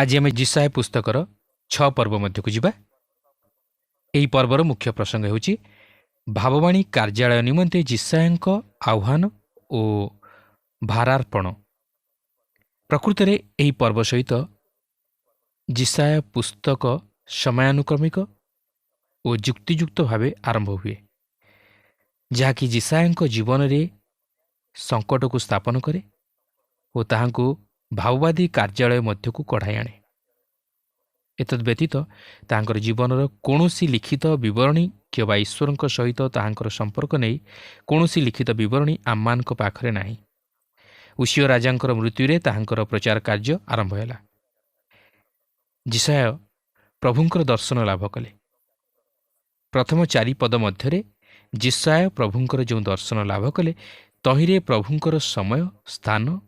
आज आम जिसाय पुस्तकर 6 पर्व मध्य को जीवा। यही पर्वर मुख्य प्रसंग ହେଉଛି भाववाणी कार्यालय निमंते जिसायଙ୍କ आह्वान और भारार्पण। प्रकृत में यही पर्व सहित जिसाय पुस्तक समयानुक्रमिक और जुक्तियुक्त भाव आरंभ हुए, जहाँकि जिसायଙ୍କ जीवन में संकट को स्थापन करे और ताहांको भाववादी कार्यालय मध्य को कढ़ाई आणे। एतद् व्यतीत ताहांकर जीवनर कौनसी लिखित विवरणी किंवा ईश्वर सहित ताहांकर संपर्क नहीं कौनसी लिखित विवरणी आम्मानक पाखरे नाही। उसिया राजांकर मृत्युरे ताहांकर प्रचार कार्य आरंभ होला। जिसाय प्रभुंकर दर्शन लाभ कले। प्रथम 4 पद मध्यरे जिसाय प्रभुंकर जो दर्शन लाभ कले तहिरे प्रभुंकर समय, स्थान,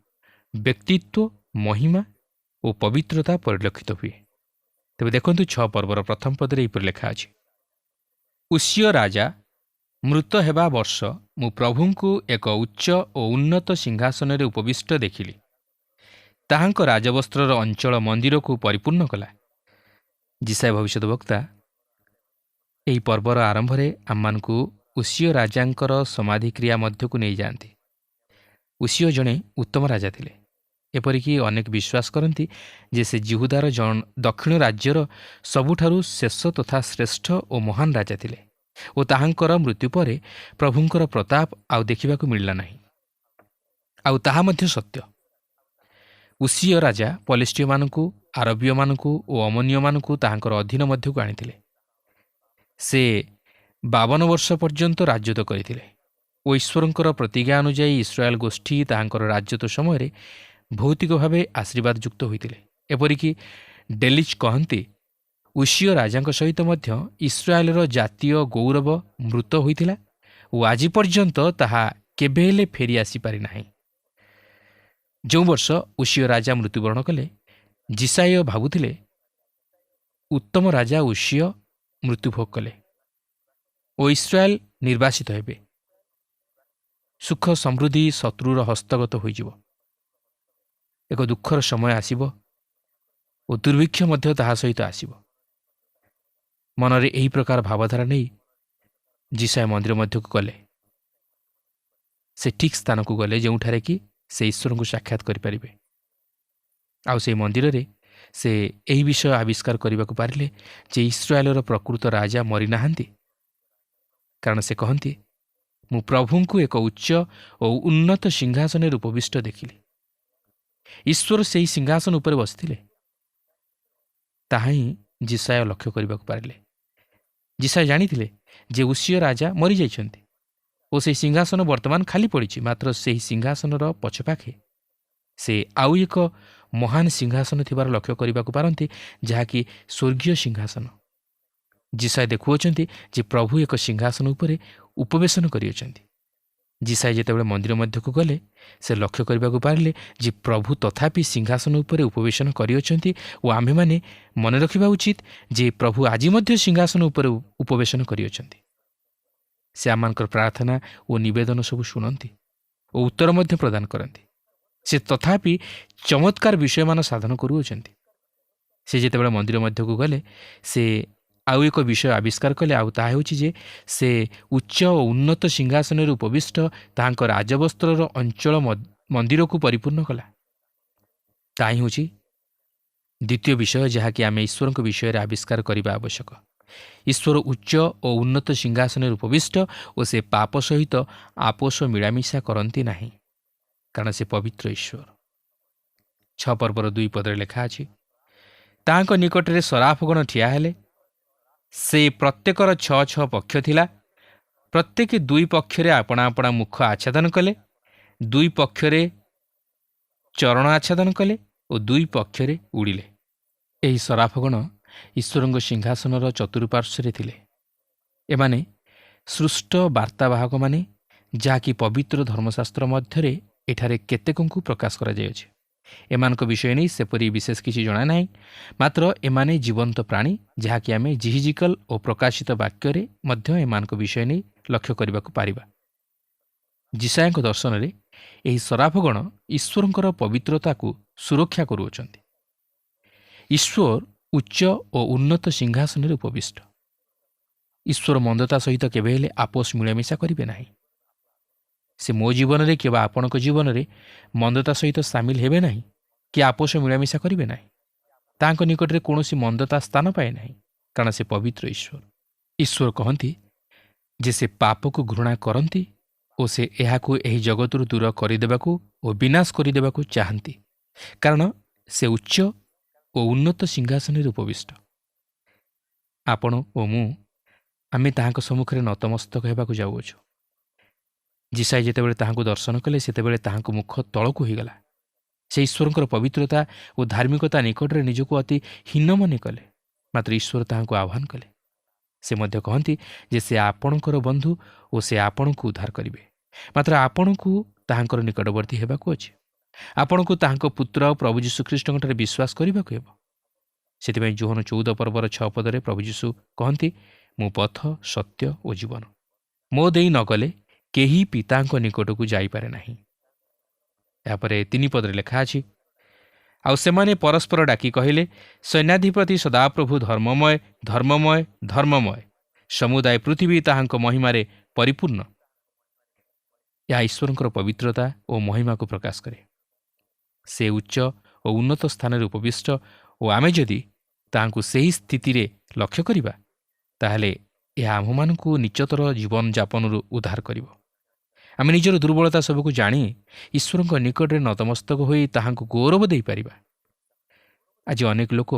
व्यक्तित्व, महिमा और पवित्रता परिलक्षित हुए। तेज देखु 6 पर्वर प्रथम पदरे यहपर लेखा अछि, उसिया राजा मृत हेबा वर्ष मु प्रभु को एक उच्च और उन्नत सिंहासन रे उपविष्ट देखिली। ताहांक राजवस्त्रर अंचल मंदिर को परिपूर्ण कला। जिसाय भविष्यत वक्ता यही पर्वर आरंभ में आम्मानकु उसिया राजांकर समाधि क्रिया मध्य को नहीं जाती। उसिया जड़े उत्तम राजा थिले। एपरिक अनेक विश्वास करती जे से जिहुदार दक्षिण राज्यर सबुठारु शेष तथा श्रेष्ठ और महान राजा थिले और ताहांकर मृत्यु पर प्रभुंकर प्रताप आउ देखा मिलला नहीं। आउ ताहा मध्य सत्य। उसिया राजा पलिस्टिय मानकु, आरबीय मानकु और अमनीय मानकु ताहांकर अधीन मध्य को आनिथिले। से 52 वर्ष पर्यंत राजत्व करथिले और ईश्वरंकर प्रतिज्ञा अनुजाई इस्राएल गोष्ठी ताहांकर राजत्व समय भौतिक भाव आशीर्वाद युक्त होइतिले। एपरिक डेलिच कहती उसिया राजा सहित मध्य इस्राएलर जातीय गौरव मृत होइतिला और आज पर्यंत ताहा केबे हेले फेरी आसी पारि नाही। जो वर्ष उसिया राजा मृत्युवरण कले जिसाय भाबुथिले उत्तम राजा उसिया मृत्युभोग कले और इस्राएल निर्वासित हेबे। सुख समृद्धि शत्रुर हस्तगत होइजिवो। एक दुखर समय आसीबो और दुर्भिक्ष मध्य ताहा सहित आसीबो। मनरे एही प्रकार भावधारा नहीं जिसाय मंदिर मध्य को गले। से ठीक स्थान को गले जोठारे कि से ईश्वर को साक्षात करिपारिबे। आउ से मंदिर रे से एही विषय आविष्कार करने को पारिले जे इस्राएलर प्रकृत राजा मरी नाहांती। कारण से कहती मु प्रभु को एक उच्च और उन्नत सिंहासन उपविष्ट देखिली। ईश्वर से ही सिंहासन उपर बसथिले। ताहा ही जिसाय लक्ष्य करने को पारिले। जिसाय जानिथिले जे उसिया राजा मरी जाइछन्ति और से सिंहासन वर्तमान खाली पड़ी। मात्र से सिंहासन पछपाखे से आउ एक महान सिंहासन थिबार लक्ष्य करने को पारती, जहाँकि स्वर्गीय सिंहासन। जिसाय देखुअछन्ति जे प्रभु एक सिंहासन उपरे उपवेशन करियछन्ति। जिसाय जेतेबेले मंदिर मध्य को गले से लक्ष्य करने को पारिले जे प्रभु तथापि सिंहासन उपरे उपवेशन करियछन्ति और आम्भे माने मन रखिबा उचित जे प्रभु आज मध्य सिंहासन उपरे उपवेशन करियछन्ति। से आमानकर प्रार्थना और निवेदन सब शुणती और उत्तर मध्य प्रदान करती। से तथापि चमत्कार विषय मान साधन करुअछन्ति। से जेतेबेले मंदिर मध्य को गले से आउ एक विषय आविष्कार कले। आउ ताहा हेउछि जे से उच्च और उन्नत सिंहासन उपविष्ट ताहांकर राजवस्त्रर अंचल मंदिर को परिपूर्ण कला। ताही होछि द्वितीय विषय जहाँकि आमे ईश्वर विषय आविष्कार करने आवश्यक। ईश्वर उच्च और उन्नत सिंहासन उपविष्ट और से पाप सहित आपोष मिलामिशा करती नहीं, कारण से पवित्र ईश्वर। 6 पर्वर 2 पदरे लेखा अछि, ताहांक निकटरे सराफगण ठिया हेले। से प्रत्येकर 6 पक्ष थिला। प्रत्येक 2 पक्षरे आपणा आपणा मुख आच्छादन कले। 2 पक्षरे चरण आच्छादन कले और 2 पक्षरे उड़िले। एही सराफगण ईश्वरंग सिंहासनर चतुर्पार्श्वरे थिले। एमाने सृष्ट वार्तावाहक माने, जहाँकि पवित्र धर्मशास्त्र मध्यरे एठारे केतेकंकु प्रकाश करा जायछि। एमानक विषय नहीं सेपरी विशेष किसी जना नहीं। मात्र एमाने जीवंत प्राणी, जहाँकि आमे जिहिजिकल और प्रकाशित वाक्य मध्य एमानक विषय नहीं लक्ष्य करने को पारिबा। जिसायଙ୍କ दर्शन रे एही सराफगण ईश्वरंकर पवित्रता को सुरक्षा करुअछन्ति। ଈଶ୍ୱର ଉଚ୍ଚ ଓ ଉନ୍ନତ ସିଂହାସନରେ ଉପବିଷ୍ଟ। ଈଶ୍ୱର ମନ୍ଦତା ସହିତ କେବେ ହେଲେ ଆପୋଷ ମିଳାମିଶା କରିବେ ନାହିଁ। ସେ ମୋ ଜୀବନରେ କିମ୍ବା ଆପଣଙ୍କ ଜୀବନରେ ମନ୍ଦତା ସହିତ ସାମିଲ ହେବେ ନାହିଁ କି ଆପୋଷ ମିଳାମିଶା କରିବେ ନାହିଁ। ତାଙ୍କ ନିକଟରେ କୌଣସି ମନ୍ଦତା ସ୍ଥାନ ପାଏ ନାହିଁ, କାରଣ ସେ ପବିତ୍ର ଈଶ୍ୱର। ଈଶ୍ୱର କହନ୍ତି ଯେ ସେ ପାପକୁ ଘୃଣା କରନ୍ତି ଓ ସେ ଏହାକୁ ଏହି ଜଗତରୁ ଦୂର କରିଦେବାକୁ ଓ ବିନାଶ କରିଦେବାକୁ ଚାହାନ୍ତି, କାରଣ ସେ ଉଚ୍ଚ ଓ ଉନ୍ନତ ସିଂହାସନରେ ଉପବିଷ୍ଟ। ଆପଣ ଓ ମୁଁ ଆମେ ତାହାଙ୍କ ସମ୍ମୁଖରେ ନତମସ୍ତକ ହେବାକୁ ଯାଉଅଛୁ। ଯିଶାଇ ଯେତେବେଳେ ତାହାଙ୍କୁ ଦର୍ଶନ କଲେ, ସେତେବେଳେ ତାହାଙ୍କ ମୁଖ ତଳକୁ ହୋଇଗଲା। ସେ ଈଶ୍ୱରଙ୍କର ପବିତ୍ରତା ଓ ଧାର୍ମିକତା ନିକଟରେ ନିଜକୁ ଅତି ହୀନ ମନେ କଲେ। ମାତ୍ର ଈଶ୍ୱର ତାହାଙ୍କୁ ଆହ୍ୱାନ କଲେ। ସେ ମଧ୍ୟ କହନ୍ତି ଯେ ସେ ଆପଣଙ୍କର ବନ୍ଧୁ ଓ ସେ ଆପଣଙ୍କୁ ଉଦ୍ଧାର କରିବେ। ମାତ୍ର ଆପଣଙ୍କୁ ତାହାଙ୍କର ନିକଟବର୍ତ୍ତୀ ହେବାକୁ ଅଛି। ଆପଣଙ୍କୁ ତାହାଙ୍କ ପୁତ୍ର ପ୍ରଭୁ ଯୀଶୁଖ୍ରୀଷ୍ଟଙ୍କଠାରେ ବିଶ୍ୱାସ କରିବାକୁ ହେବ। ସେଥିପାଇଁ ଯୋହନ 14 ପର୍ବର 6 ପଦରେ ପ୍ରଭୁ ଯୀଶୁ କହନ୍ତି, ମୁଁ ପଥ, ସତ୍ୟ ଓ ଜୀବନ। ମୋ ଦେଇ ନ ଗଲେ କେହି ପିତାଙ୍କ ନିକଟକୁ ଯାଇପାରେ ନାହିଁ। ଏହାପରେ 3 ପଦରେ ଲେଖା ଅଛି, ଆଉ ସେମାନେ ପରସ୍ପର ଡାକି କହିଲେ, ସୈନ୍ୟାଧିପତି ସଦାପ୍ରଭୁ ଧର୍ମମୟ, ଧର୍ମମୟ, ଧର୍ମମୟ। ସମୁଦାୟ ପୃଥିବୀ ତାହାଙ୍କ ମହିମାରେ ପରିପୂର୍ଣ୍ଣ। ଏହା ଈଶ୍ୱରଙ୍କର ପବିତ୍ରତା ଓ ମହିମାକୁ ପ୍ରକାଶ କରେ। ସେ ଉଚ୍ଚ ଓ ଉନ୍ନତ ସ୍ଥାନରେ ଉପବିଷ୍ଟ ଓ ଆମେ ଯଦି ତାହାଙ୍କୁ ସେହି ସ୍ଥିତିରେ ଲକ୍ଷ୍ୟ କରିବା, ତାହେଲେ ଏହା ଆମ୍ଭମାନଙ୍କୁ ନିଚତର ଜୀବନଯାପନରୁ ଉଦ୍ଧାର କରିବ। ଆମେ ନିଜର ଦୁର୍ବଳତା ସବୁକୁ ଜାଣି ଈଶ୍ୱରଙ୍କ ନିକଟରେ ନତମସ୍ତକ ହୋଇ ତାହାଙ୍କୁ ଗୌରବ ଦେଇପାରିବା। ଆଜି ଅନେକ ଲୋକ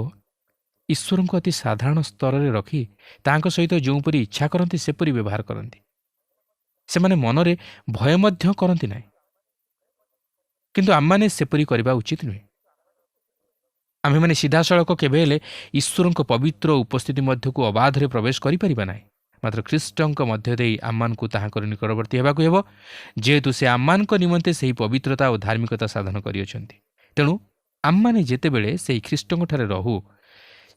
ଈଶ୍ୱରଙ୍କୁ ଅତି ସାଧାରଣ ସ୍ତରରେ ରଖି ତାହାଙ୍କ ସହିତ ଯେଉଁପରି ଇଚ୍ଛା କରନ୍ତି ସେପରି ବ୍ୟବହାର କରନ୍ତି। ସେମାନେ ମନରେ ଭୟ ମଧ୍ୟ କରନ୍ତି ନାହିଁ। କିନ୍ତୁ ଆମମାନେ ସେପରି କରିବା ଉଚିତ ନୁହେଁ। ଆମ୍ଭେମାନେ ସିଧାସଳଖ କେବେ ହେଲେ ଈଶ୍ୱରଙ୍କ ପବିତ୍ର ଉପସ୍ଥିତି ମଧ୍ୟକୁ ଅବାଧରେ ପ୍ରବେଶ କରିପାରିବା ନାହିଁ। ମାତ୍ର ଖ୍ରୀଷ୍ଟଙ୍କ ମଧ୍ୟ ଦେଇ ଆମମାନଙ୍କୁ ତାହାଙ୍କର ନିକଟବର୍ତ୍ତୀ ହେବାକୁ ହେବ, ଯେହେତୁ ସେ ଆମମାନଙ୍କ ନିମନ୍ତେ ସେହି ପବିତ୍ରତା ଓ ଧାର୍ମିକତା ସାଧନ କରିଅଛନ୍ତି। ତେଣୁ ଆମମାନେ ଯେତେବେଳେ ସେହି ଖ୍ରୀଷ୍ଟଙ୍କଠାରେ ରହୁ,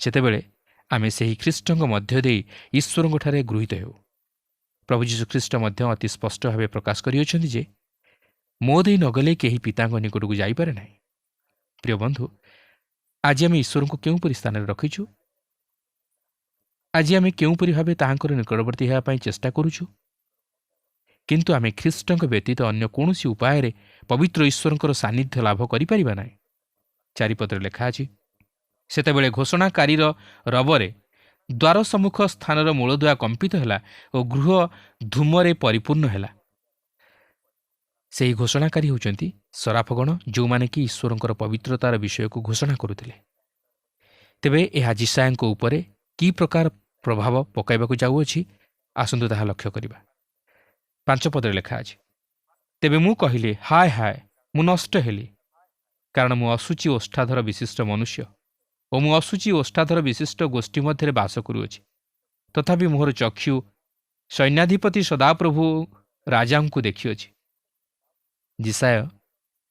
ସେତେବେଳେ ଆମେ ସେହି ଖ୍ରୀଷ୍ଟଙ୍କ ମଧ୍ୟ ଦେଇ ଈଶ୍ୱରଙ୍କଠାରେ ଗୃହୀତ ହେଉ। ପ୍ରଭୁ ଯୀଶୁଖ୍ରୀଷ୍ଟ ମଧ୍ୟ ଅତି ସ୍ପଷ୍ଟ ଭାବେ ପ୍ରକାଶ କରିଅଛନ୍ତି ଯେ ମୋ ଦେଇ ନଗଲେ କେହି ପିତାଙ୍କ ନିକଟକୁ ଯାଇପାରେ ନାହିଁ। ପ୍ରିୟ ବନ୍ଧୁ, ଆଜି ଆମେ ଈଶ୍ୱରଙ୍କୁ କେଉଁପରି ସ୍ଥାନରେ ରଖିଛୁ? ଆଜି ଆମେ କେଉଁପରି ଭାବେ ତାହାଙ୍କର ନିକଟବର୍ତ୍ତୀ ହେବା ପାଇଁ ଚେଷ୍ଟା କରୁଛୁ? କିନ୍ତୁ ଆମେ ଖ୍ରୀଷ୍ଟଙ୍କ ବ୍ୟତୀତ ଅନ୍ୟ କୌଣସି ଉପାୟରେ ପବିତ୍ର ଈଶ୍ୱରଙ୍କର ସାନ୍ନିଧ୍ୟ ଲାଭ କରିପାରିବା ନାହିଁ। 4 ପଦରେ ଲେଖା ଅଛି, ସେତେବେଳେ ଘୋଷଣାକାରୀର ରବରେ ଦ୍ୱାର ସମ୍ମୁଖ ସ୍ଥାନର ମୂଳଦୁଆ କମ୍ପିତ ହେଲା ଓ ଗୃହ ଧୂମରେ ପରିପୂର୍ଣ୍ଣ ହେଲା। ସେହି ଘୋଷଣାକାରୀ ହେଉଛନ୍ତି ସରାଫଗଣ, ଯେଉଁମାନେ କି ଈଶ୍ୱରଙ୍କର ପବିତ୍ରତାର ବିଷୟକୁ ଘୋଷଣା କରୁଥିଲେ। ତେବେ ଏହା ଯିଶାୟଙ୍କ ଉପରେ କି ପ୍ରକାର ପ୍ରଭାବ ପକାଇବାକୁ ଯାଉଅଛି, ଆସନ୍ତୁ ତାହା ଲକ୍ଷ୍ୟ କରିବା। 5 ପଦରେ ଲେଖା ଅଛି, ତେବେ ମୁଁ କହିଲି, ହାୟ ହାୟ, ମୁଁ ନଷ୍ଟ ହେଲି, କାରଣ ମୁଁ ଅଶୁଚି ଓଷ୍ଠାଧର ବିଶିଷ୍ଟ ମନୁଷ୍ୟ ଓ ମୁଁ ଅଶୁଚି ଓଷ୍ଠାଧର ବିଶିଷ୍ଟ ଗୋଷ୍ଠୀ ମଧ୍ୟରେ ବାସ କରୁଅଛି। ତଥାପି ମୋହର ଚକ୍ଷୁ ସୈନ୍ୟାଧିପତି ସଦାପ୍ରଭୁ ରାଜାଙ୍କୁ ଦେଖିଅଛି। ଯିଶାୟ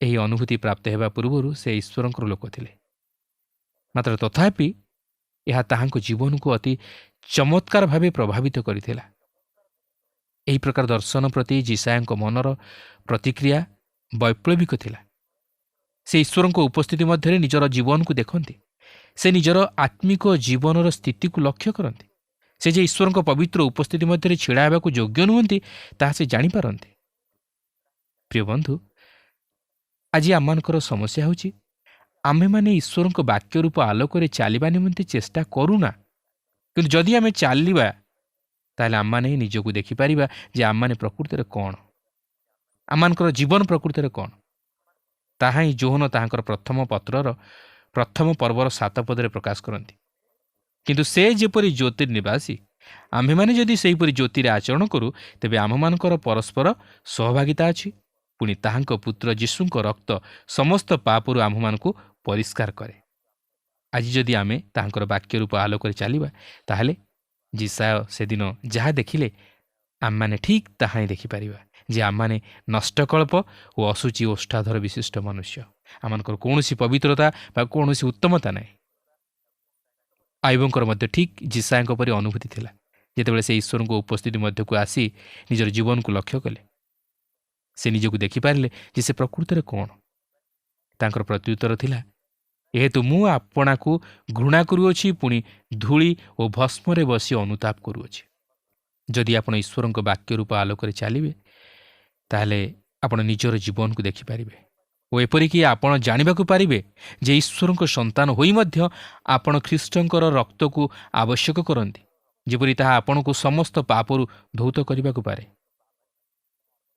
ଏହି ଅନୁଭୂତି ପ୍ରାପ୍ତ ହେବା ପୂର୍ବରୁ ସେ ଈଶ୍ୱରଙ୍କର ଲୋକ ଥିଲେ। ମାତ୍ର ତଥାପି ଏହା ତାହାଙ୍କ ଜୀବନକୁ ଅତି ଚମତ୍କାର ଭାବେ ପ୍ରଭାବିତ କରିଥିଲା। ଏହି ପ୍ରକାର ଦର୍ଶନ ପ୍ରତି ଯିଶାୟଙ୍କ ମନର ପ୍ରତିକ୍ରିୟା ବୈପ୍ଳବିକ ଥିଲା। ସେ ଈଶ୍ୱରଙ୍କ ଉପସ୍ଥିତି ମଧ୍ୟରେ ନିଜର ଜୀବନକୁ ଦେଖନ୍ତି। ସେ ନିଜର ଆତ୍ମିକ ଜୀବନର ସ୍ଥିତିକୁ ଲକ୍ଷ୍ୟ କରନ୍ତି। ସେ ଯେ ଈଶ୍ୱରଙ୍କ ପବିତ୍ର ଉପସ୍ଥିତି ମଧ୍ୟରେ ଛିଡ଼ା ହେବାକୁ ଯୋଗ୍ୟ ନୁହନ୍ତି, ତାହା ସେ ଜାଣିପାରନ୍ତି। ପ୍ରିୟ ବନ୍ଧୁ, ଆଜି ଆମମାନଙ୍କର ସମସ୍ୟା ହେଉଛି, ଆମ୍ଭେମାନେ ଈଶ୍ୱରଙ୍କ ବାକ୍ୟ ରୂପ ଆଲୋକରେ ଚାଲିବା ନିମନ୍ତେ ଚେଷ୍ଟା କରୁନା। କିନ୍ତୁ ଯଦି ଆମେ ଚାଲିବା, ତାହେଲେ ଆମମାନେ ନିଜକୁ ଦେଖିପାରିବା ଯେ ଆମମାନେ ପ୍ରକୃତରେ କ'ଣ, ଆମମାନଙ୍କର ଜୀବନ ପ୍ରକୃତରେ କ'ଣ। ତାହା ହିଁ ଯୋହନ ତାହାଙ୍କର ପ୍ରଥମ ପତ୍ରର ପ୍ରଥମ ପର୍ବର 7 ପଦରେ ପ୍ରକାଶ କରନ୍ତି। କିନ୍ତୁ ସେ ଯେପରି ଜ୍ୟୋତିର୍ନିବାସୀ, ଆମ୍ଭେମାନେ ଯଦି ସେହିପରି ଜ୍ୟୋତିରେ ଆଚରଣ କରୁ, ତେବେ ଆମମାନଙ୍କର ପରସ୍ପର ସହଭାଗିତା ଅଛି। ପୁଣି ତାହାଙ୍କ ପୁତ୍ର ଯୀଶୁଙ୍କ ରକ୍ତ ସମସ୍ତ ପାପରୁ ଆମ୍ଭମାନଙ୍କୁ ପରିଷ୍କାର କରେ। ଆଜି ଯଦି ଆମେ ତାହାଙ୍କର ବାକ୍ୟ ରୂପ ଆଲୋକରେ ଚାଲିବା, ତାହେଲେ ଯିଶାୟ ସେଦିନ ଯାହା ଦେଖିଲେ, ଆମମାନେ ଠିକ୍ ତାହା ହିଁ ଦେଖିପାରିବା ଯେ ଆମମାନେ ନଷ୍ଟକଳ୍ପ ଓ ଅଶୁଚି ଓଷ୍ଠାଧର ବିଶିଷ୍ଟ ମନୁଷ୍ୟ। ଆମମାନଙ୍କର କୌଣସି ପବିତ୍ରତା ବା କୌଣସି ଉତ୍ତମତା ନାହିଁ। ଆୟୁବଙ୍କର ମଧ୍ୟ ଠିକ୍ ଯିଶାୟଙ୍କ ପରି ଅନୁଭୂତି ଥିଲା। ଯେତେବେଳେ ସେ ଈଶ୍ୱରଙ୍କ ଉପସ୍ଥିତି ମଧ୍ୟକୁ ଆସି ନିଜର ଜୀବନକୁ ଲକ୍ଷ୍ୟ କଲେ, ସେ ନିଜକୁ ଦେଖିପାରିଲେ ଯେ ସେ ପ୍ରକୃତରେ କ'ଣ। ତାଙ୍କର ପ୍ରତ୍ୟୁତ୍ତର ଥିଲା, ଯେହେତୁ ମୁଁ ଆପଣାକୁ ଘୃଣା କରୁଅଛି, ପୁଣି ଧୂଳି ଓ ଭସ୍ମରେ ବସି ଅନୁତାପ କରୁଅଛି। ଯଦି ଆପଣ ଈଶ୍ୱରଙ୍କ ବାକ୍ୟ ରୂପ ଆଲୋକରେ ଚାଲିବେ, ତାହେଲେ ଆପଣ ନିଜର ଜୀବନକୁ ଦେଖିପାରିବେ ଓ ଏପରିକି ଆପଣ ଜାଣିବାକୁ ପାରିବେ ଯେ ଈଶ୍ୱରଙ୍କ ସନ୍ତାନ ହୋଇ ମଧ୍ୟ ଆପଣ ଖ୍ରୀଷ୍ଟଙ୍କର ରକ୍ତକୁ ଆବଶ୍ୟକ କରନ୍ତି, ଯେପରି ତାହା ଆପଣଙ୍କୁ ସମସ୍ତ ପାପରୁ ଧୌତ କରିବାକୁ ପାରେ।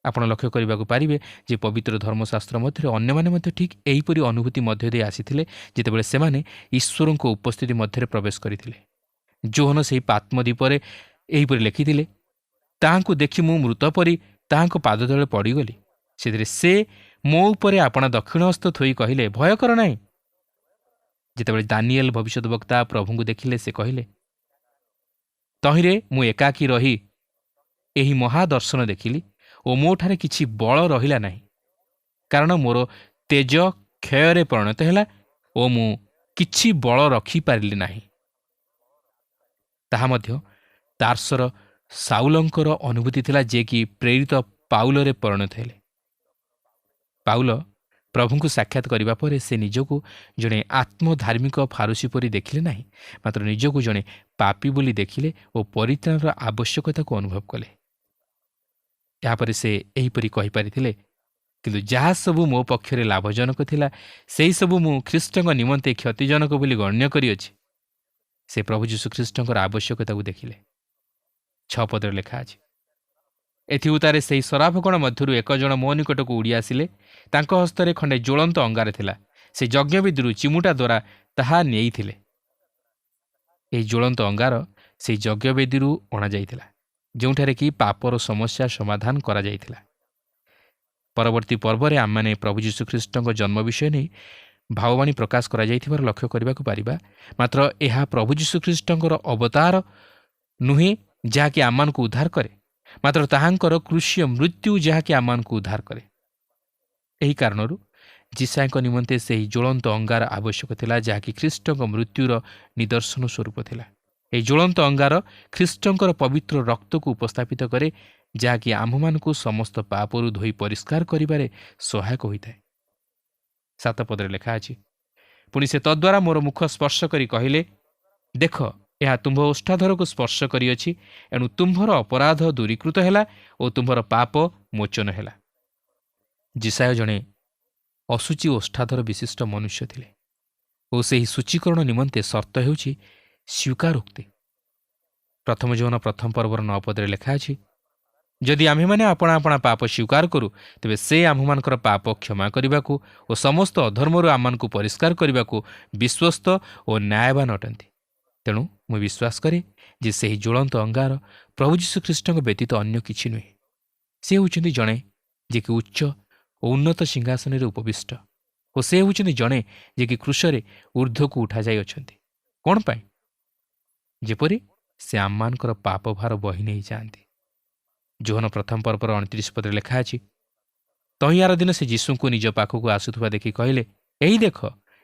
ଆପଣ ଲକ୍ଷ୍ୟ କରିବାକୁ ପାରିବେ ଯେ ପବିତ୍ର ଧର୍ମଶାସ୍ତ୍ର ମଧ୍ୟରେ ଅନ୍ୟମାନେ ମଧ୍ୟ ଠିକ୍ ଏହିପରି ଅନୁଭୂତି ମଧ୍ୟ ଦେଇ ଆସିଥିଲେ, ଯେତେବେଳେ ସେମାନେ ଈଶ୍ୱରଙ୍କ ଉପସ୍ଥିତି ମଧ୍ୟରେ ପ୍ରବେଶ କରିଥିଲେ। ଯୋହନ ସେହି ପାତ୍ମଦ୍ୱୀପରେ ଏହିପରି ଲେଖିଥିଲେ, ତାହାଙ୍କୁ ଦେଖି ମୁଁ ମୃତ ପରି ତାହାଙ୍କ ପାଦ ତଳେ ପଡ଼ିଗଲି। ସେଥିରେ ସେ ମୋ ଉପରେ ଆପଣା ଦକ୍ଷିଣ ହସ୍ତ ଥୋଇ କହିଲେ, ଭୟ କର ନାହିଁ। ଯେତେବେଳେ ଦାନିଏଲ ଭବିଷ୍ୟତ ବକ୍ତା ପ୍ରଭୁଙ୍କୁ ଦେଖିଲେ, ସେ କହିଲେ, ତହିଁରେ ମୁଁ ଏକାକୀ ରହି ଏହି ମହାଦର୍ଶନ ଦେଖିଲି ଓ ମୋଠାରେ କିଛି ବଳ ରହିଲା ନାହିଁ, କାରଣ ମୋର ତେଜ କ୍ଷୟରେ ପରିଣତ ହେଲା ଓ ମୁଁ କିଛି ବଳ ରଖିପାରିଲି ନାହିଁ। ତାହା ମଧ୍ୟ ତାର୍ସର ସାଉଲଙ୍କର ଅନୁଭୂତି ଥିଲା, ଯିଏକି ପ୍ରେରିତ ପାଉଲରେ ପରିଣତ ହେଲେ। ପାଉଲ ପ୍ରଭୁଙ୍କୁ ସାକ୍ଷାତ କରିବା ପରେ ସେ ନିଜକୁ ଜଣେ ଆତ୍ମଧାର୍ମିକ ଫାରୁସୀ ପରି ଦେଖିଲେ ନାହିଁ, ମାତ୍ର ନିଜକୁ ଜଣେ ପାପୀ ବୋଲି ଦେଖିଲେ ଓ ପରିତ୍ରାଣର ଆବଶ୍ୟକତାକୁ ଅନୁଭବ କଲେ। ଏହାପରେ ସେ ଏହିପରି କହିପାରିଥିଲେ, କିନ୍ତୁ ଯାହା ସବୁ ମୋ ପକ୍ଷରେ ଲାଭଜନକ ଥିଲା, ସେହିସବୁ ମୁଁ ଖ୍ରୀଷ୍ଟଙ୍କ ନିମନ୍ତେ କ୍ଷତିଜନକ ବୋଲି ଗଣ୍ୟ କରିଅଛି। ସେ ପ୍ରଭୁ ଯୀଶୁଖ୍ରୀଷ୍ଟଙ୍କର ଆବଶ୍ୟକତାକୁ ଦେଖିଲେ। 6 ପଦରେ ଲେଖା ଅଛି, ଏଥି ଉତ୍ତାରେ ସେହି ସରାଫଗଣ ମଧ୍ୟରୁ ଏକ ଜଣ ମୋ ନିକଟକୁ ଉଡ଼ି ଆସିଲେ। ତାଙ୍କ ହସ୍ତରେ ଖଣ୍ଡେ ଜ୍ୱଳନ୍ତ ଅଙ୍ଗାର ଥିଲା। ସେ ଯଜ୍ଞବେଦୀରୁ ଚିମୁଟା ଦ୍ୱାରା ତାହା ନେଇଥିଲେ। ଏହି ଜ୍ୱଳନ୍ତ ଅଙ୍ଗାର ସେହି ଯଜ୍ଞବେଦୀରୁ ଅଣାଯାଇଥିଲା, ଯେଉଁଠାରେ କି ପାପର ସମସ୍ୟା ସମାଧାନ କରାଯାଇଥିଲା। ପରବର୍ତ୍ତୀ ପର୍ବରେ ଆମମାନେ ପ୍ରଭୁ ଯୀଶୁଖ୍ରୀଷ୍ଟଙ୍କ ଜନ୍ମ ବିଷୟ ନେଇ ଭାବବାଣୀ ପ୍ରକାଶ କରାଯାଇଥିବାର ଲକ୍ଷ୍ୟ କରିବାକୁ ପାରିବା। ମାତ୍ର ଏହା ପ୍ରଭୁ ଯୀଶୁଖ୍ରୀଷ୍ଟଙ୍କର ଅବତାର ନୁହେଁ ଯାହାକି ଆମମାନଙ୍କୁ ଉଦ୍ଧାର କରେ, ମାତ୍ର ତାହାଙ୍କର କୃଷୀୟ ମୃତ୍ୟୁ ଯାହାକି ଆମମାନଙ୍କୁ ଉଦ୍ଧାର କରେ। ଏହି କାରଣରୁ ଯିଶାଙ୍କ ନିମନ୍ତେ ସେହି ଜ୍ୱଳନ୍ତ ଅଙ୍ଗାର ଆବଶ୍ୟକ ଥିଲା, ଯାହାକି ଖ୍ରୀଷ୍ଟଙ୍କ ମୃତ୍ୟୁର ନିଦର୍ଶନ ସ୍ୱରୂପ ଥିଲା। ଏହି ଜ୍ୱଳନ୍ତ ଅଙ୍ଗାର ଖ୍ରୀଷ୍ଟଙ୍କର ପବିତ୍ର ରକ୍ତକୁ ଉପସ୍ଥାପିତ କରେ, ଯାହାକି ଆମ୍ଭମାନଙ୍କୁ ସମସ୍ତ ପାପରୁ ଧୋଇ ପରିଷ୍କାର କରିବାରେ ସହାୟକ ହୋଇଥାଏ। 7 ପଦରେ ଲେଖା ଅଛି, ପୁଣି ସେ ତଦ୍ୱାରା ମୋର ମୁଖ ସ୍ପର୍ଶ କରି କହିଲେ, ଦେଖ, ଏହା ତୁମ୍ଭ ଓଷ୍ଠାଧରକୁ ସ୍ପର୍ଶ କରିଅଛି, ଏଣୁ ତୁମ୍ଭର ଅପରାଧ ଦୂରୀକୃତ ହେଲା ଓ ତୁମ୍ଭର ପାପ ମୋଚନ ହେଲା। ଯିଶାୟ ଜଣେ ଅଶୁଚି ଓଷ୍ଠାଧର ବିଶିଷ୍ଟ ମନୁଷ୍ୟ ଥିଲେ ଓ ସେହି ସୂଚୀକରଣ ନିମନ୍ତେ ସର୍ତ୍ତ ହେଉଛି ସ୍ୱୀକାରୋକ୍ତି। ପ୍ରଥମ ଯୋହନ ପ୍ରଥମ ପର୍ବର 9 ପଦରେ ଲେଖା ଅଛି, ଯଦି ଆମ୍ଭେମାନେ ଆପଣା ଆପଣା ପାପ ସ୍ୱୀକାର କରୁ, ତେବେ ସେ ଆମ୍ଭମାନଙ୍କର ପାପ କ୍ଷମା କରିବାକୁ ଓ ସମସ୍ତ ଅଧର୍ମରୁ ଆମମାନଙ୍କୁ ପରିଷ୍କାର କରିବାକୁ ବିଶ୍ୱସ୍ତ ଓ ନ୍ୟାୟବାନ ଅଟନ୍ତି। ତେଣୁ ମୁଁ ବିଶ୍ୱାସ କରେ ଯେ ସେହି ଜ୍ୱଳନ୍ତ ଅଙ୍ଗାର ପ୍ରଭୁ ଯୀଶୁଖ୍ରୀଷ୍ଟଙ୍କ ବ୍ୟତୀତ ଅନ୍ୟ କିଛି ନୁହେଁ। ସେ ହେଉଛନ୍ତି ଜଣେ ଯିଏକି ଉଚ୍ଚ ଓ ଉନ୍ନତ ସିଂହାସନରେ ଉପବିଷ୍ଟ, ଓ ସେ ହେଉଛନ୍ତି ଜଣେ ଯିଏକି କ୍ରୁଶରେ ଊର୍ଦ୍ଧ୍ୱକୁ ଉଠାଯାଇଅଛନ୍ତି। କ'ଣ ପାଇଁ? ଯେପରି ସେ ଆମମାନଙ୍କର ପାପ ଭାର ବହି ନେଇଯାଆନ୍ତି। ଯୋହନ ପ୍ରଥମ ପର୍ବର 29 ପଦରେ ଲେଖା ଅଛି, ତହିଁ ଆର ଦିନ ସେ ଯୀଶୁଙ୍କୁ ନିଜ ପାଖକୁ ଆସୁଥିବା ଦେଖି କହିଲେ, ଏହି ଦେଖ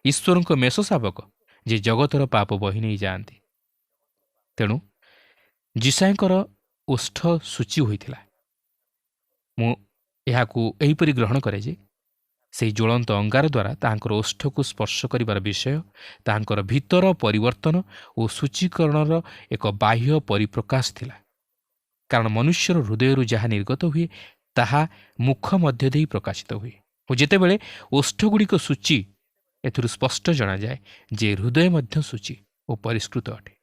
ଈଶ୍ୱରଙ୍କ ମେଷ ଶାବକ, ଯେ ଜଗତର ପାପ ବହି ନେଇଯାଆନ୍ତି। ତେଣୁ ଯିଶାଙ୍କର ଓଷ୍ଠ ସୂଚୀ ହୋଇଥିଲା। ମୁଁ ଏହାକୁ ଏହିପରି ଗ୍ରହଣ କରେ ଯେ ସେହି ଜ୍ୱଳନ୍ତ ଅଙ୍ଗାର ଦ୍ୱାରା ତାହାଙ୍କର ଓଷ୍ଠକୁ ସ୍ପର୍ଶ କରିବାର ବିଷୟ ତାହାଙ୍କର ଭିତର ପରିବର୍ତ୍ତନ ଓ ସୂଚୀକରଣର ଏକ ବାହ୍ୟ ପରିପ୍ରକାଶ ଥିଲା। କାରଣ ମନୁଷ୍ୟର ହୃଦୟରୁ ଯାହା ନିର୍ଗତ ହୁଏ, ତାହା ମୁଖ ମଧ୍ୟ ଦେଇ ପ୍ରକାଶିତ ହୁଏ, ଓ ଯେତେବେଳେ ଓଷ୍ଠଗୁଡ଼ିକ ସୂଚୀ, ଏଥିରୁ ସ୍ପଷ୍ଟ ଜଣାଯାଏ ଯେ ହୃଦୟ ମଧ୍ୟ ସୂଚୀ ଓ ପରିଷ୍କୃତ ଅଟେ।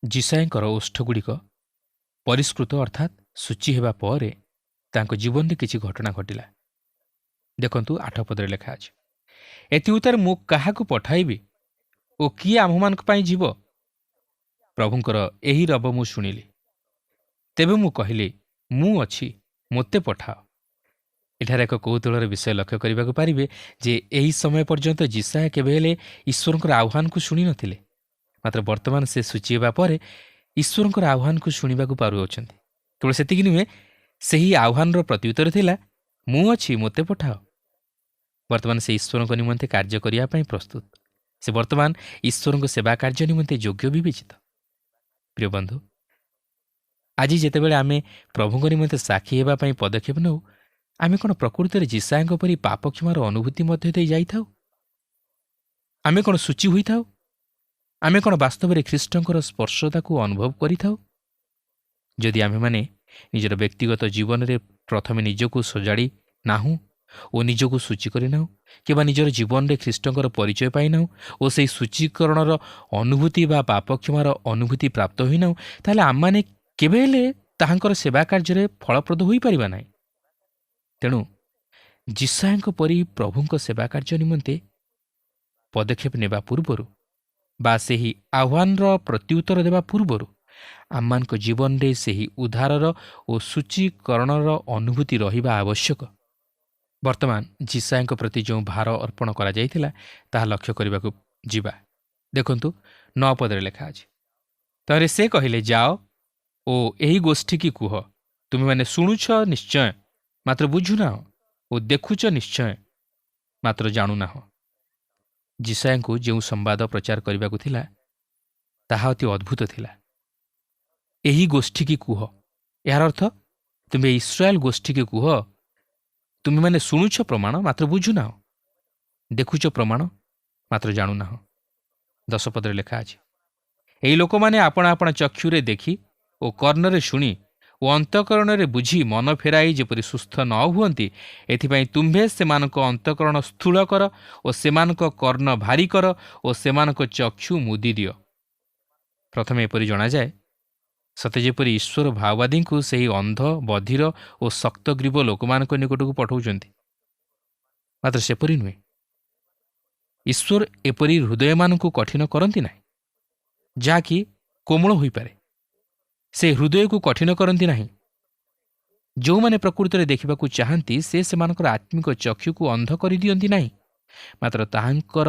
ଯିଶାୟଙ୍କର ଓଷ୍ଠଗୁଡ଼ିକ ପରିଷ୍କୃତ ଅର୍ଥାତ୍ ସୂଚୀ ହେବା ପରେ ତାଙ୍କ ଜୀବନରେ କିଛି ଘଟଣା ଘଟିଲା। ଦେଖନ୍ତୁ 8 ପଦରେ ଲେଖା ଅଛି, ଏଥି ଉତ୍ତାରେ ମୁଁ କାହାକୁ ପଠାଇବି ଓ କିଏ ଆମ୍ଭମାନଙ୍କ ପାଇଁ ଯିବ? ପ୍ରଭୁଙ୍କର ଏହି ରବ ମୁଁ ଶୁଣିଲି। ତେବେ ମୁଁ କହିଲି, ମୁଁ ଅଛି, ମୋତେ ପଠାଅ। ଏଠାରେ ଏକ କୌତୁହଳର ବିଷୟ ଲକ୍ଷ୍ୟ କରିବାକୁ ପାରିବେ ଯେ ଏହି ସମୟ ପର୍ଯ୍ୟନ୍ତ ଯିଶାୟ କେବେ ହେଲେ ଈଶ୍ୱରଙ୍କର ଆହ୍ୱାନକୁ ଶୁଣିନଥିଲେ, ମାତ୍ର ବର୍ତ୍ତମାନ ସେ ସୂଚୀ ହେବା ପରେ ଈଶ୍ୱରଙ୍କର ଆହ୍ୱାନକୁ ଶୁଣିବାକୁ ପାରୁଅଛନ୍ତି। କେବଳ ସେତିକି ନୁହେଁ, ସେହି ଆହ୍ୱାନର ପ୍ରତ୍ୟୁତ୍ତର ଥିଲା, ମୁଁ ଅଛି, ମୋତେ ପଠାଅ। ବର୍ତ୍ତମାନ ସେ ଈଶ୍ୱରଙ୍କ ନିମନ୍ତେ କାର୍ଯ୍ୟ କରିବା ପାଇଁ ପ୍ରସ୍ତୁତ। ସେ ବର୍ତ୍ତମାନ ଈଶ୍ୱରଙ୍କ ସେବା କାର୍ଯ୍ୟ ନିମନ୍ତେ ଯୋଗ୍ୟ ବିବେଚିତ। ପ୍ରିୟ ବନ୍ଧୁ, ଆଜି ଯେତେବେଳେ ଆମେ ପ୍ରଭୁଙ୍କ ନିମନ୍ତେ ସାକ୍ଷୀ ହେବା ପାଇଁ ପଦକ୍ଷେପ ନେଉ, ଆମେ କ'ଣ ପ୍ରକୃତରେ ଯିଶାୟଙ୍କ ପରି ପାପ କ୍ଷମାର ଅନୁଭୂତି ମଧ୍ୟ ଦେଇ ଯାଇଥାଉ? ଆମେ କ'ଣ ସୂଚି ହୋଇଥାଉ? ଆମେ କ'ଣ ବାସ୍ତବରେ ଖ୍ରୀଷ୍ଟଙ୍କର ସ୍ପର୍ଶତାକୁ ଅନୁଭବ କରିଥାଉ? ଯଦି ଆମେମାନେ ନିଜର ବ୍ୟକ୍ତିଗତ ଜୀବନରେ ପ୍ରଥମେ ନିଜକୁ ସଜାଡ଼ି ନାହୁଁ ଓ ନିଜକୁ ସୂଚି କରିନାହୁଁ କିମ୍ବା ନିଜର ଜୀବନରେ ଖ୍ରୀଷ୍ଟଙ୍କର ପରିଚୟ ପାଇନାହୁଁ ଓ ସେହି ସୂଚୀକରଣର ଅନୁଭୂତି ବା ପାପକ୍ଷମାର ଅନୁଭୂତି ପ୍ରାପ୍ତ ହୋଇନାହୁଁ, ତାହେଲେ ଆମମାନେ କେବେ ହେଲେ ତାହାଙ୍କର ସେବା କାର୍ଯ୍ୟରେ ଫଳପ୍ରଦ ହୋଇପାରିବା ନାହିଁ। ତେଣୁ ଯିଶାୟଙ୍କ ପରି ପ୍ରଭୁଙ୍କ ସେବା କାର୍ଯ୍ୟ ନିମନ୍ତେ ପଦକ୍ଷେପ ନେବା ପୂର୍ବରୁ ବା ସେହି ଆହ୍ୱାନର ପ୍ରତ୍ୟୁତ୍ତର ଦେବା ପୂର୍ବରୁ ଆମମାନଙ୍କ ଜୀବନରେ ସେହି ଉଦ୍ଧାରର ଓ ସୂଚୀକରଣର ଅନୁଭୂତି ରହିବା ଆବଶ୍ୟକ। ବର୍ତ୍ତମାନ ଯିଶାୟଙ୍କ ପ୍ରତି ଯେଉଁ ଭାର ଅର୍ପଣ କରାଯାଇଥିଲା ତାହା ଲକ୍ଷ୍ୟ କରିବାକୁ ଯିବା। ଦେଖନ୍ତୁ 9 ପଦରେ ଲେଖା ଅଛି, ତାପରେ ସେ କହିଲେ, ଯାଅ ଓ ଏହି ଗୋଷ୍ଠୀକି କୁହ, ତୁମେମାନେ ଶୁଣୁଛ ନିଶ୍ଚୟ ମାତ୍ର ବୁଝୁନାହ, ଓ ଦେଖୁଛ ନିଶ୍ଚୟ ମାତ୍ର ଜାଣୁନାହ। ଯିଶାୟଙ୍କୁ ଯେଉଁ ସମ୍ବାଦ ପ୍ରଚାର କରିବାକୁ ଥିଲା ତାହା ଅତି ଅଦ୍ଭୁତ ଥିଲା। ଏହି ଗୋଷ୍ଠୀକି କୁହ, ଏହାର ଅର୍ଥ ତୁମେ ଇସ୍ରାଏଲ ଗୋଷ୍ଠୀକି କୁହ, ତୁମେମାନେ ଶୁଣୁଛ ପ୍ରମାଣ ମାତ୍ର ବୁଝୁନାହ, ଦେଖୁଛ ପ୍ରମାଣ ମାତ୍ର ଜାଣୁନାହ। 10 ପଦରେ ଲେଖା ଅଛି, ଏହି ଲୋକମାନେ ଆପଣା ଆପଣା ଚକ୍ଷୁରେ ଦେଖି ଓ କର୍ଣ୍ଣରେ ଶୁଣି ଓ ଅନ୍ତଃକରଣରେ ବୁଝି ମନ ଫେରାଇ ଯେପରି ସୁସ୍ଥ ନ ହୁଅନ୍ତି, ଏଥିପାଇଁ ତୁମ୍ଭେ ସେମାନଙ୍କ ଅନ୍ତଃକରଣ ସ୍ଥୂଳ କର ଓ ସେମାନଙ୍କ କର୍ଣ୍ଣ ଭାରି କର ଓ ସେମାନଙ୍କ ଚକ୍ଷୁ ମୁଦି ଦିଅ। ପ୍ରଥମେ ଏପରି ଜଣାଯାଏ, ସତେ ଯେପରି ଈଶ୍ୱର ମାଓବାଦୀଙ୍କୁ ସେହି ଅନ୍ଧ, ବଧିର ଓ ଶକ୍ତଗ୍ରୀବ ଲୋକମାନଙ୍କ ନିକଟକୁ ପଠାଉଛନ୍ତି। ମାତ୍ର ସେପରି ନୁହେଁ। ଈଶ୍ୱର ଏପରି ହୃଦୟମାନଙ୍କୁ କଠିନ କରନ୍ତି ନାହିଁ, ଯାହାକି କୋମଳ ହୋଇପାରେ। ସେ ହୃଦୟକୁ କଠିନ କରନ୍ତି ନାହିଁ। ଯେଉଁମାନେ ପ୍ରକୃତରେ ଦେଖିବାକୁ ଚାହାନ୍ତି ସେ ସେମାନଙ୍କର ଆତ୍ମିକ ଚକ୍ଷୁକୁ ଅନ୍ଧ କରିଦିଅନ୍ତି ନାହିଁ, ମାତ୍ର ତାହାଙ୍କର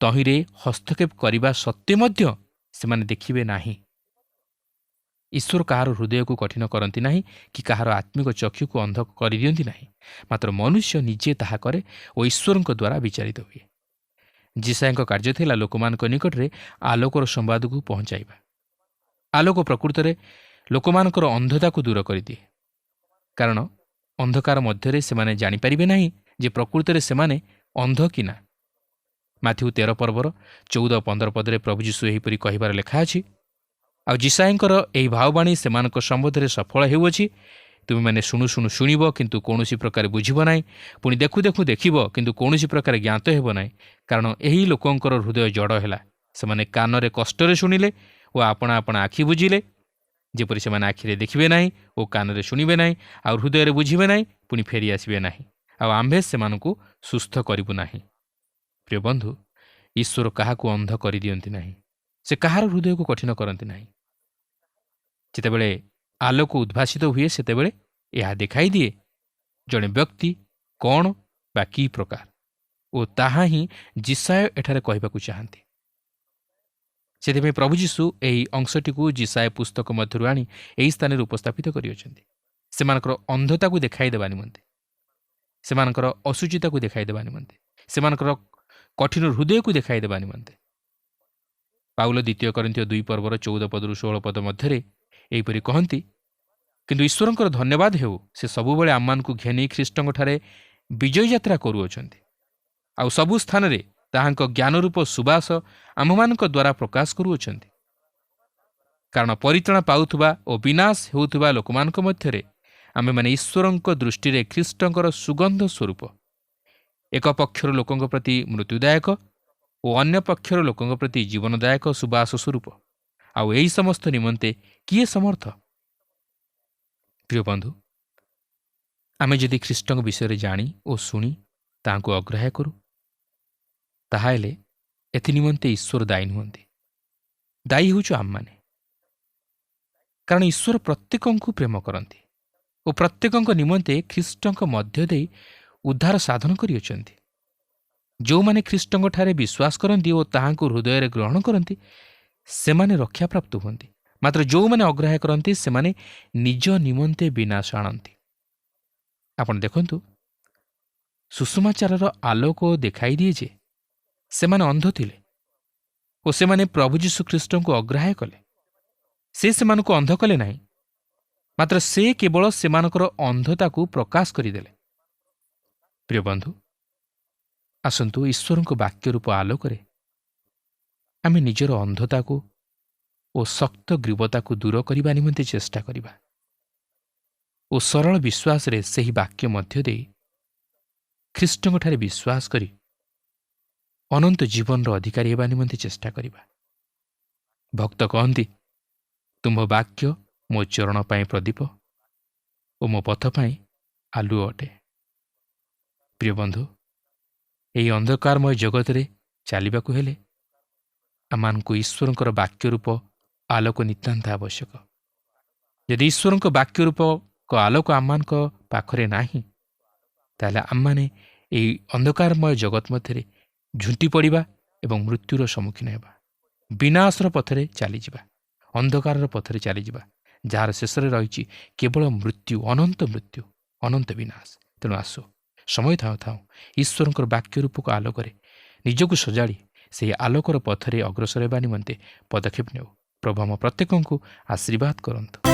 ତହିଁରେ ହସ୍ତକ୍ଷେପ କରିବା ସତ୍ତ୍ୱେ ମଧ୍ୟ ସେମାନେ ଦେଖିବେ ନାହିଁ। ଈଶ୍ୱର କାହାର ହୃଦୟକୁ କଠିନ କରନ୍ତି ନାହିଁ କି କାହାର ଆତ୍ମିକ ଚକ୍ଷୁକୁ ଅନ୍ଧ କରିଦିଅନ୍ତି ନାହିଁ, ମାତ୍ର ମନୁଷ୍ୟ ନିଜେ ତାହା କରେ ଓ ଈଶ୍ୱରଙ୍କ ଦ୍ୱାରା ବିଚାରିତ ହୁଏ। ଯିଶାୟଙ୍କ କାର୍ଯ୍ୟ ଥିଲା ଲୋକମାନଙ୍କ ନିକଟରେ ଆଲୋକର ସମ୍ବାଦକୁ ପହଞ୍ଚାଇବା। ଆଲୋକ ପ୍ରକୃତରେ ଲୋକମାନଙ୍କର ଅନ୍ଧତାକୁ ଦୂର କରିଦିଏ, କାରଣ ଅନ୍ଧକାର ମଧ୍ୟରେ ସେମାନେ ଜାଣିପାରିବେ ନାହିଁ ଯେ ପ୍ରକୃତରେ ସେମାନେ ଅନ୍ଧ କି ନା। ମାଥ୍ୟୁ 13 ପର୍ବର 14-15 ପଦରେ ପ୍ରଭୁ ଯୀଶୁ ଏହିପରି କହିବାର ଲେଖା ଅଛି, ଆଉ ଯିଶାୟଙ୍କର ଏହି ଭାବବାଣୀ ସେମାନଙ୍କ ସମ୍ବନ୍ଧରେ ସଫଳ ହେଉଅଛି, ତୁମେମାନେ ଶୁଣୁ ଶୁଣୁ ଶୁଣିବ କିନ୍ତୁ କୌଣସି ପ୍ରକାର ବୁଝିବ ନାହିଁ, ପୁଣି ଦେଖୁ ଦେଖୁ ଦେଖିବ କିନ୍ତୁ କୌଣସି ପ୍ରକାର ଜ୍ଞାତ ହେବ ନାହିଁ, କାରଣ ଏହି ଲୋକଙ୍କର ହୃଦୟ ଜଡ଼ ହେଲା। ସେମାନେ କାନରେ କଷ୍ଟରେ ଶୁଣିଲେ ଓ ଆପଣା ଆପଣା ଆଖି ବୁଝିଲେ, ଯେପରି ସେମାନେ ଆଖିରେ ଦେଖିବେ ନାହିଁ ଓ କାନରେ ଶୁଣିବେ ନାହିଁ, ଆଉ ହୃଦୟରେ ବୁଝିବେ ନାହିଁ, ପୁଣି ଫେରି ଆସିବେ ନାହିଁ, ଆଉ ଆମ୍ଭେ ସେମାନଙ୍କୁ ସୁସ୍ଥ କରିବୁ ନାହିଁ। ପ୍ରିୟ ବନ୍ଧୁ, ଈଶ୍ୱର କାହାକୁ ଅନ୍ଧ କରିଦିଅନ୍ତି ନାହିଁ, ସେ କାହାର ହୃଦୟକୁ କଠିନ କରନ୍ତି ନାହିଁ। ଯେତେବେଳେ ଆଲୋକ ଉଦ୍ଭାସିତ ହୁଏ ସେତେବେଳେ ଏହା ଦେଖାଇ ଦିଏ ଜଣେ ବ୍ୟକ୍ତି କ'ଣ ବା କି ପ୍ରକାର, ଓ ତାହା ହିଁ ଯିଶାୟ ଏଠାରେ କହିବାକୁ ଚାହାନ୍ତି। ସେଥିପାଇଁ ପ୍ରଭୁ ଯୀଶୁ ଏହି ଅଂଶଟିକୁ ଯିଶାୟ ପୁସ୍ତକ ମଧ୍ୟରୁ ଆଣି ଏହି ସ୍ଥାନରେ ଉପସ୍ଥାପିତ କରିଅଛନ୍ତି, ସେମାନଙ୍କର ଅନ୍ଧତାକୁ ଦେଖାଇ ଦେବା ନିମନ୍ତେ, ସେମାନଙ୍କର ଅସୁଚିତାକୁ ଦେଖାଇ ଦେବା ନିମନ୍ତେ, ସେମାନଙ୍କର କଠିନ ହୃଦୟକୁ ଦେଖାଇ ଦେବା ନିମନ୍ତେ। ପାଉଲ 2 କରିନ୍ଥୀୟ 2 ପର୍ବର 14 ପଦରୁ 16 ପଦ ମଧ୍ୟରେ ଏହିପରି କହନ୍ତି, କିନ୍ତୁ ଈଶ୍ୱରଙ୍କର ଧନ୍ୟବାଦ ହେଉ, ସେ ସବୁବେଳେ ଆମମାନଙ୍କୁ ଘେନି ଖ୍ରୀଷ୍ଟଙ୍କଠାରେ ବିଜୟ ଯାତ୍ରା କରୁଅଛନ୍ତି, ଆଉ ସବୁ ସ୍ଥାନରେ ତାହାଙ୍କ ଜ୍ଞାନରୂପ ସୁବାସ ଆମ୍ଭମାନଙ୍କ ଦ୍ୱାରା ପ୍ରକାଶ କରୁଅଛନ୍ତି। କାରଣ ପରିତ୍ରାଣ ପାଉଥିବା ଓ ବିନାଶ ହେଉଥିବା ଲୋକମାନଙ୍କ ମଧ୍ୟରେ ଆମେମାନେ ଈଶ୍ୱରଙ୍କ ଦୃଷ୍ଟିରେ ଖ୍ରୀଷ୍ଟଙ୍କର ସୁଗନ୍ଧ ସ୍ୱରୂପ, ଏକ ପକ୍ଷର ଲୋକଙ୍କ ପ୍ରତି ମୃତ୍ୟୁଦାୟକ ଓ ଅନ୍ୟ ପକ୍ଷର ଲୋକଙ୍କ ପ୍ରତି ଜୀବନଦାୟକ ସୁବାସ ସ୍ୱରୂପ। ଆଉ ଏହି ସମସ୍ତ ନିମନ୍ତେ କିଏ ସମର୍ଥ? ପ୍ରିୟ ବନ୍ଧୁ, ଆମେ ଯଦି ଖ୍ରୀଷ୍ଟଙ୍କ ବିଷୟରେ ଜାଣି ଓ ଶୁଣି ତାହାଙ୍କୁ ଅଗ୍ରାହ୍ୟ କରୁ, ତାହେଲେ ଏଥି ନିମନ୍ତେ ଈଶ୍ୱର ଦାୟୀ ନୁହନ୍ତି। ଦାୟୀ ହେଉଛୁ ଆମମାନେ, କାରଣ ଈଶ୍ୱର ପ୍ରତ୍ୟେକଙ୍କୁ ପ୍ରେମ କରନ୍ତି ଓ ପ୍ରତ୍ୟେକଙ୍କ ନିମନ୍ତେ ଖ୍ରୀଷ୍ଟଙ୍କ ମଧ୍ୟ ଦେଇ ଉଦ୍ଧାର ସାଧନ କରିଅଛନ୍ତି। ଯେଉଁମାନେ ଖ୍ରୀଷ୍ଟଙ୍କଠାରେ ବିଶ୍ୱାସ କରନ୍ତି ଓ ତାହାଙ୍କୁ ହୃଦୟରେ ଗ୍ରହଣ କରନ୍ତି ସେମାନେ ରକ୍ଷାପ୍ରାପ୍ତ ହୁଅନ୍ତି, ମାତ୍ର ଯେଉଁମାନେ ଅଗ୍ରାହ୍ୟ କରନ୍ତି ସେମାନେ ନିଜ ନିମନ୍ତେ ବିନାଶ ଆଣନ୍ତି। ଆପଣ ଦେଖନ୍ତୁ, ସୁଷମାଚାରର ଆଲୋକ ଦେଖାଇ ଦିଏ ଯେ ସେମାନେ ଅନ୍ଧ ଥିଲେ ଓ ସେମାନେ ପ୍ରଭୁ ଯୀଶୁ ଖ୍ରୀଷ୍ଟଙ୍କୁ ଅଗ୍ରାହ୍ୟ କଲେ। ସେ ସେମାନଙ୍କୁ ଅନ୍ଧ କଲେ ନାହିଁ, ମାତ୍ର ସେ କେବଳ ସେମାନଙ୍କର ଅନ୍ଧତାକୁ ପ୍ରକାଶ କରିଦେଲେ। ପ୍ରିୟ ବନ୍ଧୁ, ଆସନ୍ତୁ ଈଶ୍ୱରଙ୍କ ବାକ୍ୟ ରୂପ ଆଲୋକରେ ଆମେ ନିଜର ଅନ୍ଧତାକୁ ଓ ଶକ୍ତ ଗ୍ରୀବତାକୁ ଦୂର କରିବା ନିମନ୍ତେ ଚେଷ୍ଟା କରିବା ଓ ସରଳ ବିଶ୍ୱାସରେ ସେହି ବାକ୍ୟ ମଧ୍ୟ ଦେଇ ଖ୍ରୀଷ୍ଟଙ୍କଠାରେ ବିଶ୍ୱାସ କରି ଅନନ୍ତ ଜୀବନର ଅଧିକାରୀ ହେବା ନିମନ୍ତେ ଚେଷ୍ଟା କରିବା। ଭକ୍ତ କହନ୍ତି, ତୁମ୍ଭ ବାକ୍ୟ ମୋ ଚରଣ ପାଇଁ ପ୍ରଦୀପ ଓ ମୋ ପଥ ପାଇଁ ଆଲୁଅ ଅଟେ। ପ୍ରିୟ ବନ୍ଧୁ, ଏହି ଅନ୍ଧକାରମୟ ଜଗତରେ ଚାଲିବାକୁ ହେଲେ ଆମମାନଙ୍କୁ ଈଶ୍ୱରଙ୍କର ବାକ୍ୟ ରୂପ ଆଲୋକ ନିତାନ୍ତ ଆବଶ୍ୟକ। ଯଦି ଈଶ୍ୱରଙ୍କ ବାକ୍ୟ ରୂପକ ଆଲୋକ ଆମମାନଙ୍କ ପାଖରେ ନାହିଁ, ତାହେଲେ ଆମମାନେ ଏହି ଅନ୍ଧକାରମୟ ଜଗତ ମଧ୍ୟରେ ଝୁଣ୍ଟି ପଡ଼ିବା ଏବଂ ମୃତ୍ୟୁର ସମ୍ମୁଖୀନ ହେବା। ବିନାଶର ପଥରେ ଚାଲିଯିବା, ଅନ୍ଧକାରର ପଥରେ ଚାଲିଯିବା, ଯାହାର ଶେଷରେ ରହିଛି କେବଳ ମୃତ୍ୟୁ, ଅନନ୍ତ ବିନାଶ। ତେଣୁ ଆସୁ, ସମୟ ଥାଉ ଥାଉ ଈଶ୍ୱରଙ୍କର ବାକ୍ୟ ରୂପକ ଆଲୋକରେ ନିଜକୁ ସଜାଡ଼ି ସେହି ଆଲୋକର ପଥରେ ଅଗ୍ରସର ହେବା ନିମନ୍ତେ ପଦକ୍ଷେପ ନେଉ। ପ୍ରଭୁ ଆମ ପ୍ରତ୍ୟେକଙ୍କୁ ଆଶୀର୍ବାଦ କରନ୍ତୁ।